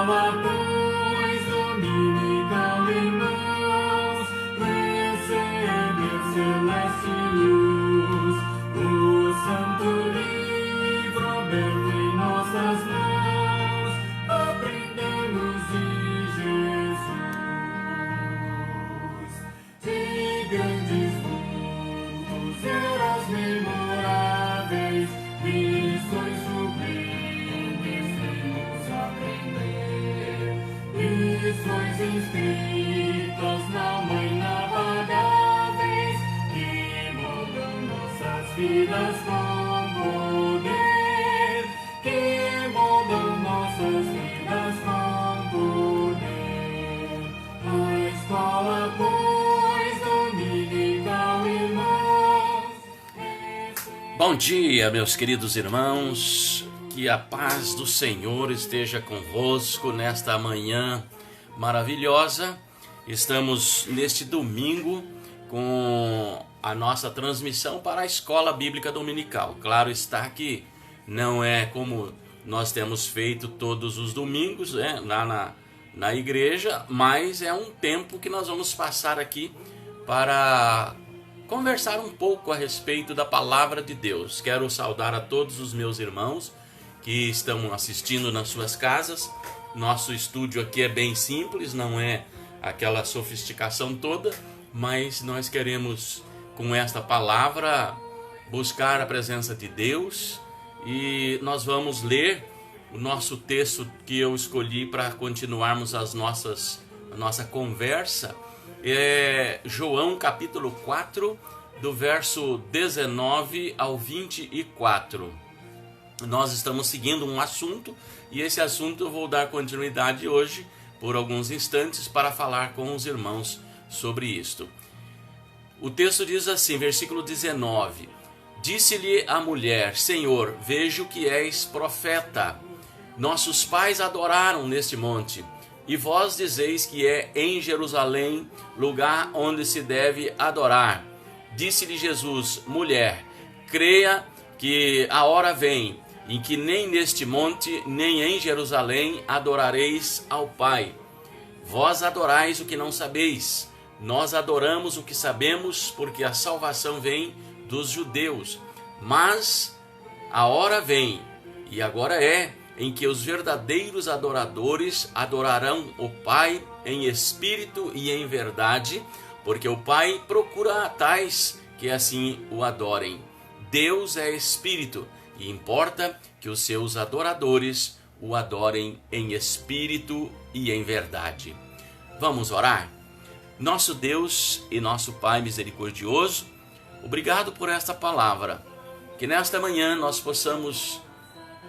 escola, pois, dominical, irmãos, receber celeste luz, o santo livro aberto em nossas mãos, aprendemos de Jesus. De grandes vultos, eras memoráveis, lições sublimes vemos aprender, lições escritas na alma inapagáveis, que moldam nossas vidas com poder, que moldam nossas vidas com poder. A escola, pois, dominical, irmãos. Bom dia, meus queridos irmãos, que a paz do Senhor esteja convosco nesta manhã maravilhosa. Estamos neste domingo com a nossa transmissão para a Escola Bíblica Dominical. Claro está que não é como nós temos feito todos os domingos, lá na igreja, mas é um tempo que nós vamos passar aqui para conversar um pouco a respeito da palavra de Deus. Quero saudar a todos os meus irmãos que estão assistindo nas suas casas. Nosso estúdio aqui é bem simples, não é aquela sofisticação toda, mas nós queremos, com esta palavra, buscar a presença de Deus, e nós vamos ler o nosso texto que eu escolhi para continuarmos a nossa conversa. É João capítulo 4, do verso 19 ao 24. Nós estamos seguindo um assunto, e esse assunto eu vou dar continuidade hoje, por alguns instantes, para falar com os irmãos sobre isto. O texto diz assim, versículo 19: Disse-lhe a mulher: Senhor, vejo que és profeta. Nossos pais adoraram neste monte, e vós dizeis que é em Jerusalém, lugar onde se deve adorar. Disse-lhe Jesus: Mulher, creia que a hora vem, em que nem neste monte, nem em Jerusalém adorareis ao Pai. Vós adorais o que não sabeis, nós adoramos o que sabemos, porque a salvação vem dos judeus. Mas a hora vem, e agora é, em que os verdadeiros adoradores adorarão o Pai em espírito e em verdade, porque o Pai procura tais que assim o adorem. Deus é espírito, e importa que os seus adoradores o adorem em espírito e em verdade. Vamos orar? Nosso Deus e nosso Pai misericordioso, obrigado por esta palavra. Que nesta manhã nós possamos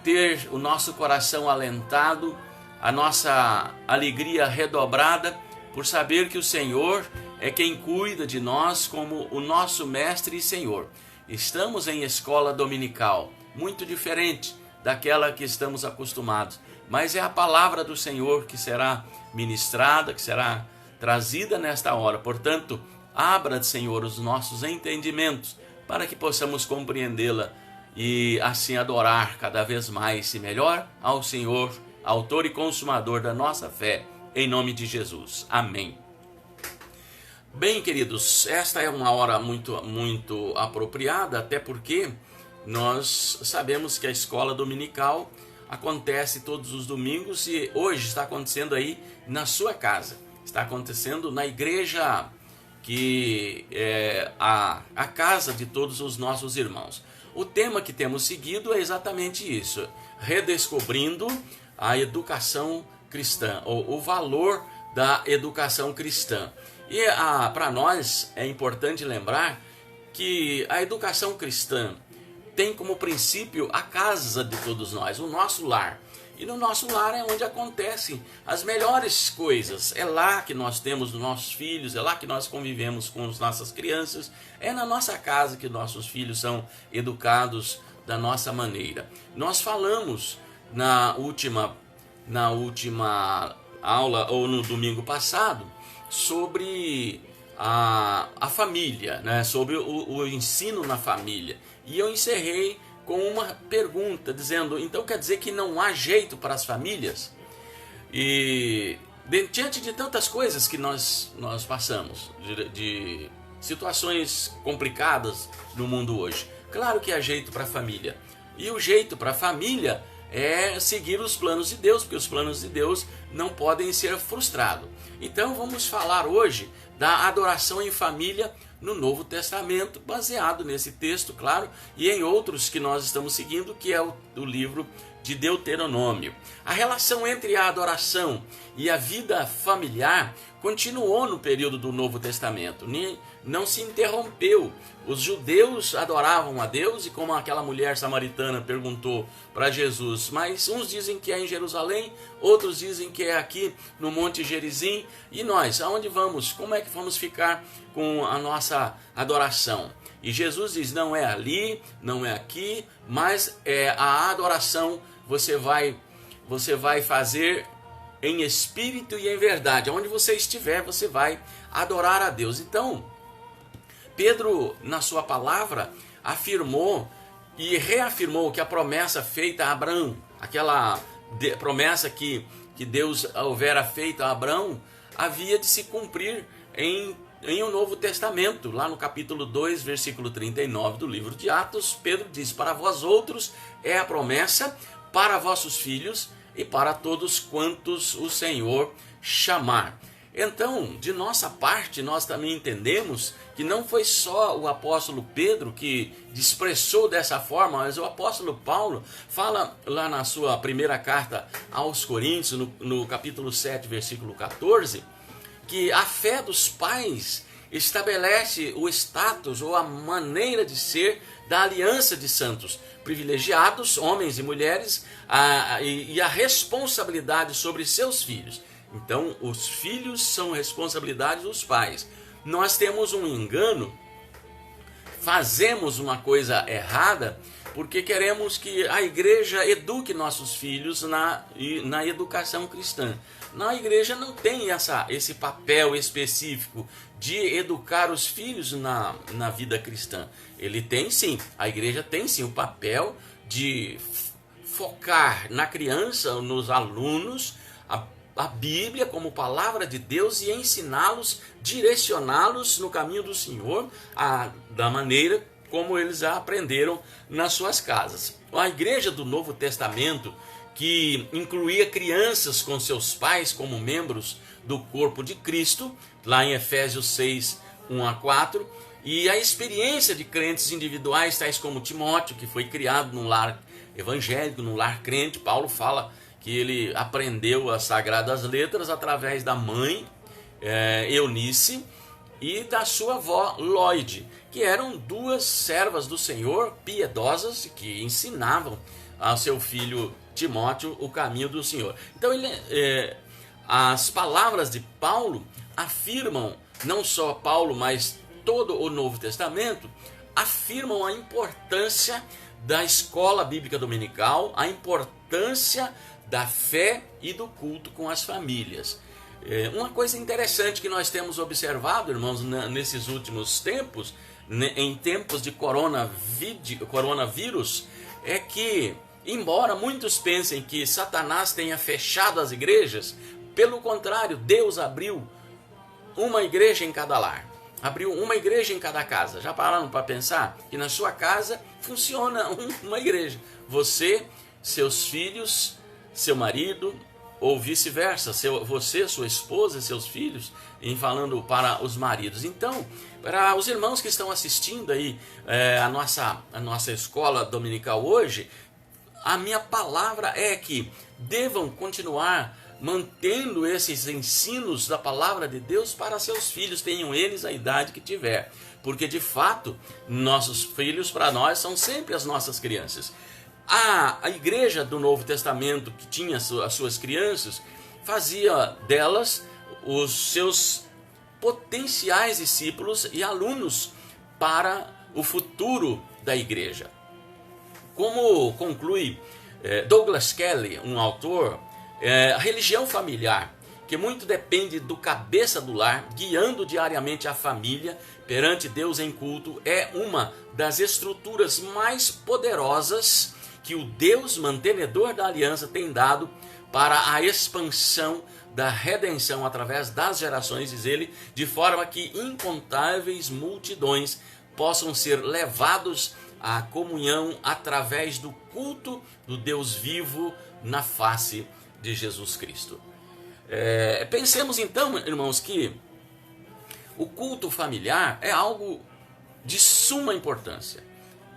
ter o nosso coração alentado, a nossa alegria redobrada, por saber que o Senhor é quem cuida de nós como o nosso Mestre e Senhor. Estamos em escola dominical, muito diferente daquela que estamos acostumados, mas é a palavra do Senhor que será ministrada, que será trazida nesta hora. Portanto, abra, Senhor, os nossos entendimentos para que possamos compreendê-la e assim adorar cada vez mais e melhor ao Senhor, autor e consumador da nossa fé, em nome de Jesus. Amém. Bem, queridos, esta é uma hora muito apropriada, até porque nós sabemos que a escola dominical acontece todos os domingos, e hoje está acontecendo aí na sua casa. Está acontecendo na igreja, que é a casa de todos os nossos irmãos. O tema que temos seguido é exatamente isso: redescobrindo a educação cristã, ou o valor da educação cristã. E para nós é importante lembrar que a educação cristã tem como princípio a casa de todos nós, o nosso lar. E no nosso lar é onde acontecem as melhores coisas. É lá que nós temos os nossos filhos, é lá que nós convivemos com as nossas crianças. É na nossa casa que nossos filhos são educados da nossa maneira. Nós falamos na última aula, ou no domingo passado, sobre a família, né? Sobre o ensino na família. E eu encerrei com uma pergunta, dizendo: então quer dizer que não há jeito para as famílias? E diante de tantas coisas que nós passamos, de situações complicadas no mundo hoje, claro que há jeito para a família. E o jeito para a família é seguir os planos de Deus, porque os planos de Deus não podem ser frustrados. Então vamos falar hoje da adoração em família no Novo Testamento, baseado nesse texto, claro, e em outros que nós estamos seguindo, que é o livro de Deuteronômio. A relação entre a adoração e a vida familiar continuou no período do Novo Testamento, não se interrompeu. Os judeus adoravam a Deus, e como aquela mulher samaritana perguntou para Jesus, mas uns dizem que é em Jerusalém, outros dizem que é aqui no Monte Gerizim, e nós, aonde vamos? Como é que vamos ficar com a nossa adoração? E Jesus diz, não é ali, não é aqui, mas a adoração você vai fazer em espírito e em verdade. Onde você estiver, você vai adorar a Deus. Então, Pedro, na sua palavra, afirmou e reafirmou que a promessa feita a Abraão, aquela promessa que Deus houvera feito a Abraão, havia de se cumprir em o Novo Testamento. Lá no capítulo 2, versículo 39 do livro de Atos, Pedro diz, para vós outros é a promessa, para vossos filhos e para todos quantos o Senhor chamar. Então, de nossa parte, nós também entendemos que não foi só o apóstolo Pedro que expressou dessa forma, mas o apóstolo Paulo fala lá na sua primeira carta aos Coríntios, no capítulo 7, versículo 14, que a fé dos pais estabelece o status ou a maneira de ser da aliança de santos privilegiados, homens e mulheres, e a responsabilidade sobre seus filhos. Então, os filhos são responsabilidade dos pais. Nós temos um engano, fazemos uma coisa errada, porque queremos que a igreja eduque nossos filhos na educação cristã. Na igreja não tem esse papel específico de educar os filhos na vida cristã. Ele tem sim, a igreja tem sim o papel de focar na criança, nos alunos, a Bíblia como palavra de Deus e ensiná-los, direcioná-los no caminho do Senhor, da maneira como eles a aprenderam nas suas casas. A igreja do Novo Testamento, que incluía crianças com seus pais como membros do corpo de Cristo, lá em Efésios 6, 1 a 4, e a experiência de crentes individuais, tais como Timóteo, que foi criado num lar evangélico, num lar crente. Paulo fala que ele aprendeu as Sagradas Letras através da mãe, Eunice, e da sua avó, Lloyd, que eram duas servas do Senhor, piedosas, que ensinavam ao seu filho Timóteo o caminho do Senhor. Então, as palavras de Paulo afirmam, não só Paulo, mas todo o Novo Testamento, afirmam a importância da escola bíblica dominical, a importância da fé e do culto com as famílias. Uma coisa interessante que nós temos observado, irmãos, nesses últimos tempos, em tempos de coronavírus, é que, embora muitos pensem que Satanás tenha fechado as igrejas, pelo contrário, Deus abriu uma igreja em cada lar, abriu uma igreja em cada casa. Já pararam para pensar que na sua casa funciona uma igreja? Você, seus filhos, seu marido, ou vice-versa, você, sua esposa, seus filhos, em falando para os maridos. Então, para os irmãos que estão assistindo aí a nossa escola dominical hoje, a minha palavra é que devam continuar mantendo esses ensinos da palavra de Deus para seus filhos, tenham eles a idade que tiver. Porque, de fato, nossos filhos para nós são sempre as nossas crianças. A igreja do Novo Testamento, que tinha as suas crianças, fazia delas os seus potenciais discípulos e alunos para o futuro da igreja. Como conclui Douglas Kelly, um autor, a religião familiar, que muito depende do cabeça do lar, guiando diariamente a família perante Deus em culto, é uma das estruturas mais poderosas que o Deus mantenedor da aliança tem dado para a expansão da redenção através das gerações, diz ele, de forma que incontáveis multidões possam ser levados à comunhão através do culto do Deus vivo na face de Jesus Cristo. Pensemos então, irmãos, que o culto familiar é algo de suma importância.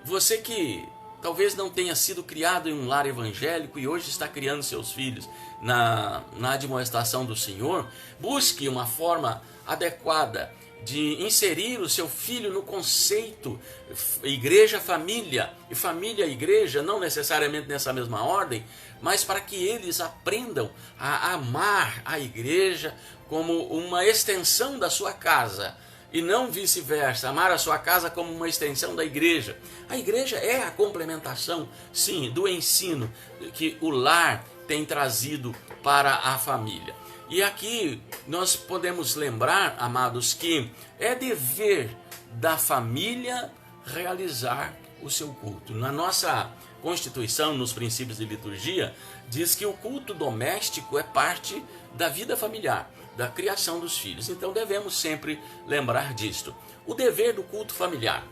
Você que talvez não tenha sido criado em um lar evangélico e hoje está criando seus filhos na admoestação do Senhor, busque uma forma adequada de inserir o seu filho no conceito igreja-família, e família-igreja, não necessariamente nessa mesma ordem, mas para que eles aprendam a amar a igreja como uma extensão da sua casa, e não vice-versa, amar a sua casa como uma extensão da igreja. A igreja é a complementação, sim, do ensino que o lar tem trazido para a família. E aqui nós podemos lembrar, amados, que é dever da família realizar o seu culto. Na nossa Constituição, nos princípios de liturgia, diz que o culto doméstico é parte da vida familiar, da criação dos filhos. Então devemos sempre lembrar disto. O dever do culto familiar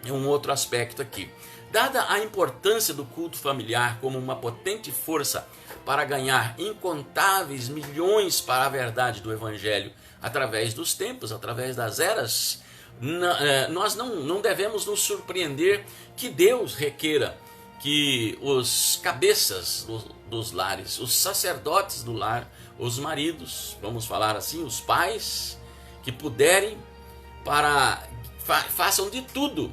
é um outro aspecto aqui. Dada a importância do culto familiar como uma potente força para ganhar incontáveis milhões para a verdade do Evangelho através dos tempos, através das eras, nós não devemos nos surpreender que Deus requeira que os cabeças dos lares, os sacerdotes do lar, os maridos, vamos falar assim, os pais, que puderem, façam de tudo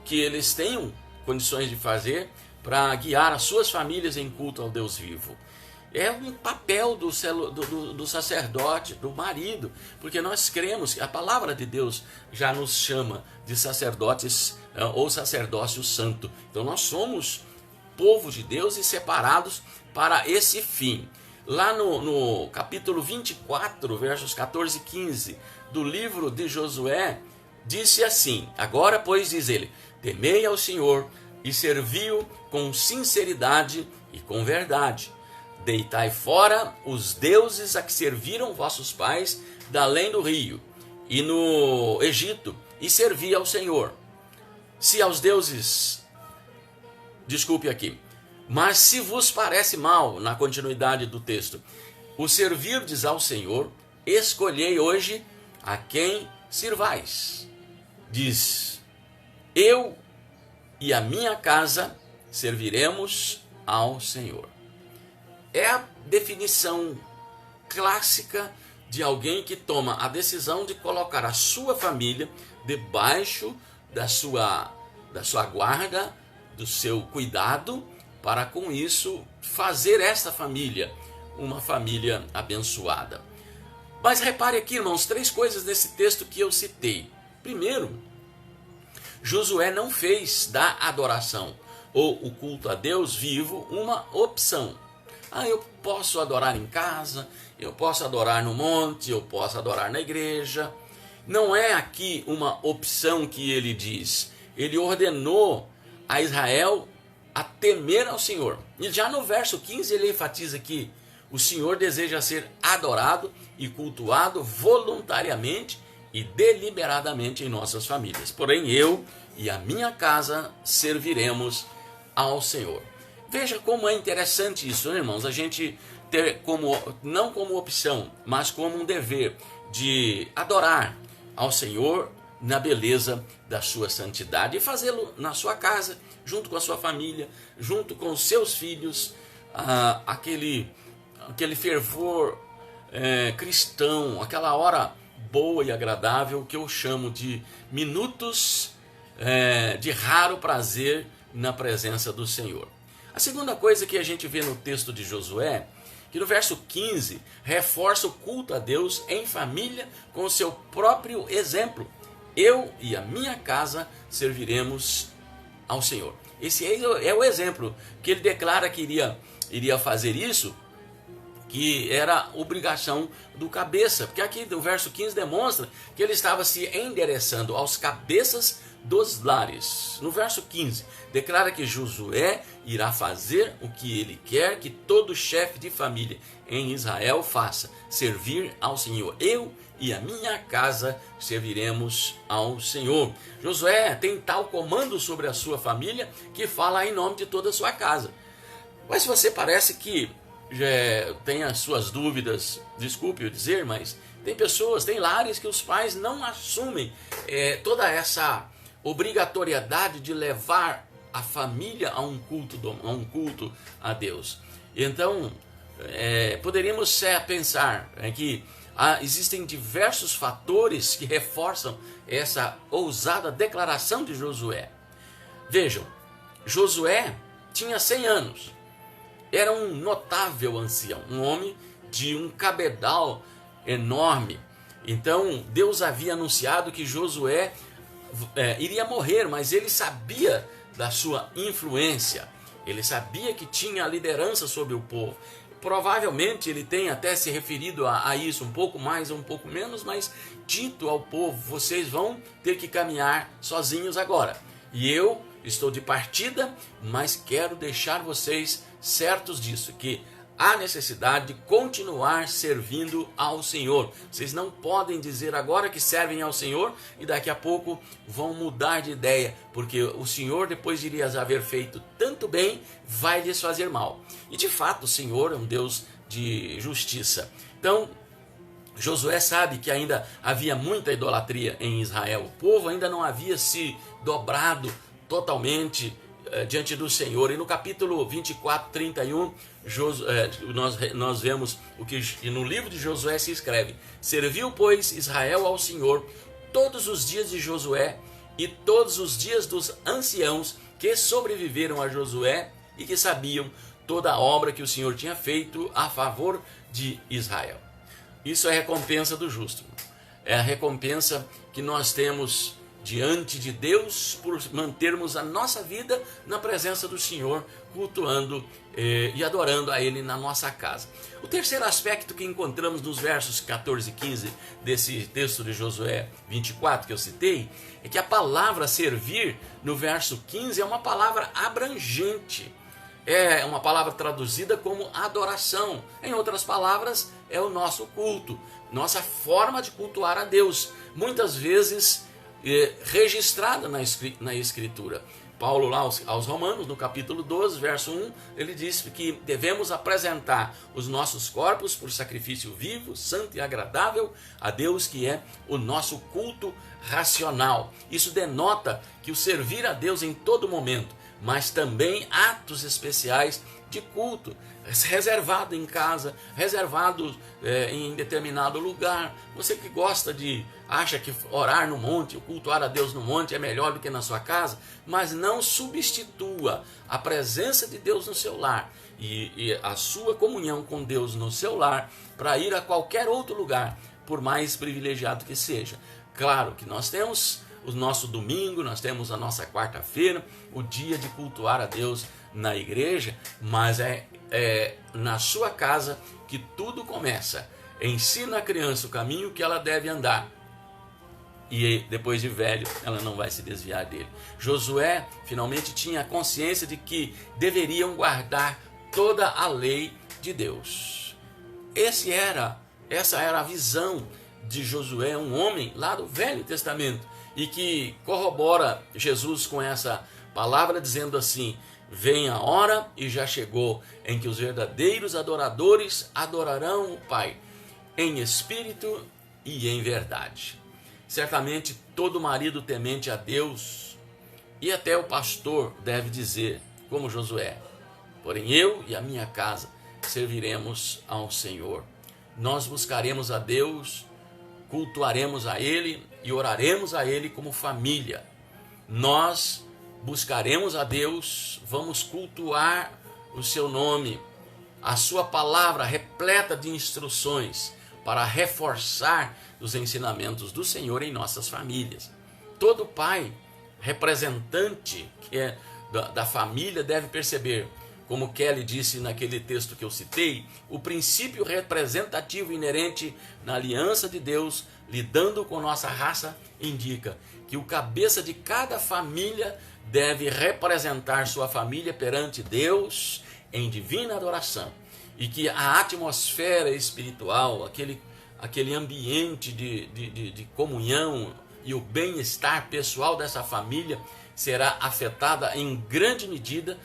que eles tenham condições de fazer para guiar as suas famílias em culto ao Deus vivo. É um papel do sacerdote, do marido, porque nós cremos que a palavra de Deus já nos chama de sacerdotes ou sacerdócio santo. Então nós somos povo de Deus e separados para esse fim. Lá no capítulo 24, versos 14 e 15 do livro de Josué, disse assim: agora, pois, diz ele, temei ao Senhor e servi-o com sinceridade e com verdade. Deitai fora os deuses a que serviram vossos pais da além do rio e no Egito, e servi ao Senhor. Se aos deuses, desculpe aqui, mas se vos parece mal, na continuidade do texto, o servirdes ao Senhor, escolhei hoje a quem sirvais. Diz: eu e a minha casa serviremos ao Senhor. É a definição clássica de alguém que toma a decisão de colocar a sua família debaixo da sua guarda, do seu cuidado, para com isso fazer esta família uma família abençoada. Mas repare aqui, irmãos, 3 coisas nesse texto que eu citei. Primeiro, Josué não fez da adoração ou o culto a Deus vivo uma opção. Eu posso adorar em casa, eu posso adorar no monte, eu posso adorar na igreja. Não é aqui uma opção que ele diz. Ele ordenou a Israel a temer ao Senhor. E já no verso 15 ele enfatiza que o Senhor deseja ser adorado e cultuado voluntariamente e deliberadamente em nossas famílias. Porém, eu e a minha casa serviremos ao Senhor. Veja como é interessante isso, né, irmãos? A gente ter não como opção, mas como um dever de adorar ao Senhor na beleza da sua santidade e fazê-lo na sua casa, junto com a sua família, junto com os seus filhos, aquele fervor cristão, aquela hora boa e agradável que eu chamo de minutos de raro prazer na presença do Senhor. A segunda coisa que a gente vê no texto de Josué, que no verso 15 reforça o culto a Deus em família com o seu próprio exemplo. Eu e a minha casa serviremos ao Senhor. Esse é o exemplo que ele declara que iria fazer isso, que era obrigação do cabeça. Porque aqui no verso 15 demonstra que ele estava se endereçando aos cabeças dos lares. No verso 15, declara que Josué irá fazer o que ele quer que todo chefe de família em Israel faça, servir ao Senhor. Eu e a minha casa serviremos ao Senhor. Josué tem tal comando sobre a sua família que fala em nome de toda a sua casa. Mas se você parece que tem as suas dúvidas, desculpe eu dizer, mas tem pessoas, tem lares que os pais não assumem toda essa obrigatoriedade de levar a família a um culto a Deus. Então, poderíamos pensar que existem diversos fatores que reforçam essa ousada declaração de Josué. Vejam, Josué tinha 100 anos, era um notável ancião, um homem de um cabedal enorme. Então Deus havia anunciado que Josué iria morrer, mas ele sabia da sua influência, ele sabia que tinha a liderança sobre o povo. Provavelmente ele tem até se referido a isso um pouco mais ou um pouco menos, mas dito ao povo: vocês vão ter que caminhar sozinhos agora. E eu estou de partida, mas quero deixar vocês certos disso, que há necessidade de continuar servindo ao Senhor. Vocês não podem dizer agora que servem ao Senhor e daqui a pouco vão mudar de ideia, porque o Senhor, depois de lhes haver feito tanto bem, vai lhes fazer mal. E de fato o Senhor é um Deus de justiça. Então Josué sabe que ainda havia muita idolatria em Israel. O povo ainda não havia se dobrado totalmente diante do Senhor. E no capítulo 24, 31, nós vemos o que no livro de Josué se escreve: serviu, pois, Israel ao Senhor todos os dias de Josué e todos os dias dos anciãos que sobreviveram a Josué e que sabiam toda a obra que o Senhor tinha feito a favor de Israel. Isso é a recompensa do justo. É a recompensa que nós temos diante de Deus por mantermos a nossa vida na presença do Senhor, cultuando e adorando a Ele na nossa casa. O terceiro aspecto que encontramos nos versos 14 e 15 desse texto de Josué 24 que eu citei, é que a palavra servir no verso 15 é uma palavra abrangente. É uma palavra traduzida como adoração. Em outras palavras, é o nosso culto, nossa forma de cultuar a Deus, muitas vezes registrada na Escritura. Paulo lá aos Romanos, no capítulo 12, verso 1, ele diz que devemos apresentar os nossos corpos por sacrifício vivo, santo e agradável a Deus, que é o nosso culto racional. Isso denota que o servir a Deus em todo momento, mas também atos especiais de culto, reservado em casa, reservado em determinado lugar. Você que acha que orar no monte, cultuar a Deus no monte é melhor do que na sua casa, mas não substitua a presença de Deus no seu lar e a sua comunhão com Deus no seu lar para ir a qualquer outro lugar, por mais privilegiado que seja. Claro que nós temos o nosso domingo, nós temos a nossa quarta-feira, o dia de cultuar a Deus na igreja, mas é na sua casa que tudo começa. Ensina a criança o caminho que ela deve andar, e depois de velho ela não vai se desviar dele. Josué finalmente tinha a consciência de que deveriam guardar toda a lei de Deus. Essa era a visão de Josué, um homem lá do Velho Testamento, e que corrobora Jesus com essa palavra dizendo assim: vem a hora e já chegou em que os verdadeiros adoradores adorarão o Pai em espírito e em verdade. Certamente todo marido temente a Deus e até o pastor deve dizer, como Josué: porém eu e a minha casa serviremos ao Senhor. Nós buscaremos a Deus, cultuaremos a Ele e oraremos a Ele como família. Nós buscaremos a Deus, vamos cultuar o seu nome, a sua palavra repleta de instruções para reforçar os ensinamentos do Senhor em nossas famílias. Todo pai, representante que é da família, deve perceber: Como Kelly disse naquele texto que eu citei, o princípio representativo inerente na aliança de Deus, lidando com nossa raça, indica que o cabeça de cada família deve representar sua família perante Deus em divina adoração. E que a atmosfera espiritual, aquele ambiente de comunhão e o bem-estar pessoal dessa família será afetada em grande medida